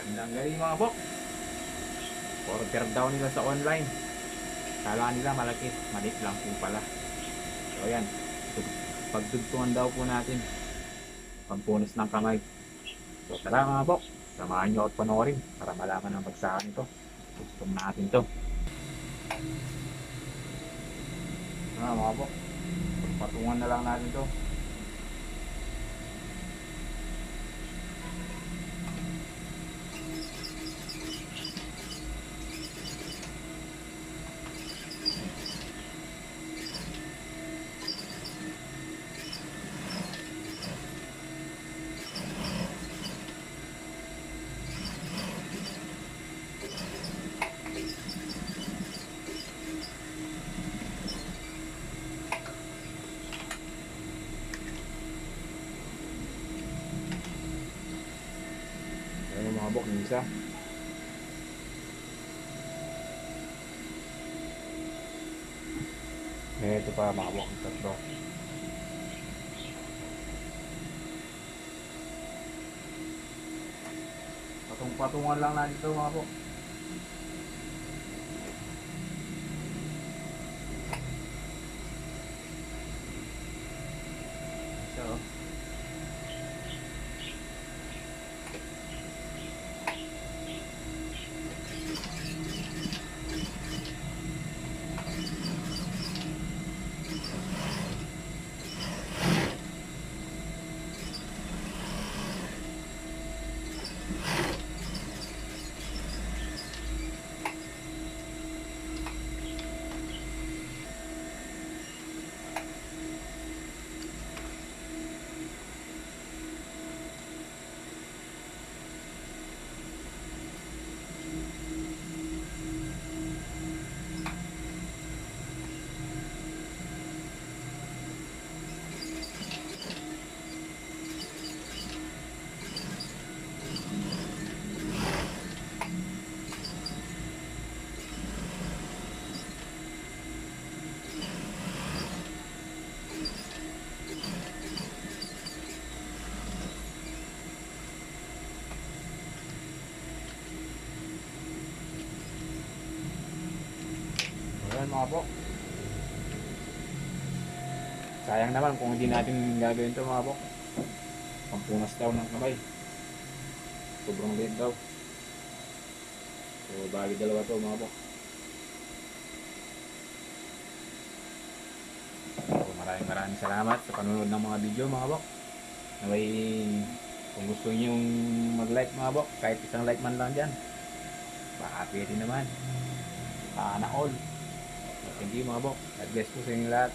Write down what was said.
Ang galing mga bok. Order daw nila sa online. Kala nila malaki. Maliit lang po pala. So ayan. Pagdugtungan daw po natin. Pagpunas ng kamay. So tara mga bok. Samahan nyo at panoorin para malaman ang bagsakan nito. Gusto natin to. Mga bok. Patungan na lang natin to. Ayan mga bok, yung isa. Ito pa mga bok, yung tatlo. Patungan lang natin ito mga bok. So, ayan mga bok. Sayang naman kung hindi natin gagawin ito mga bok. Pampunas daw ng kamay. Sobrang liit daw. So bali dalawa to mga bok. So maraming salamat sa panonood ng mga video mga bok. Naway kung gusto niyo mag-like mga bok, kahit isang like man lang dyan, baka pwede naman. Sana all. So, thank you mga bok. God bless po sa inyo lahat.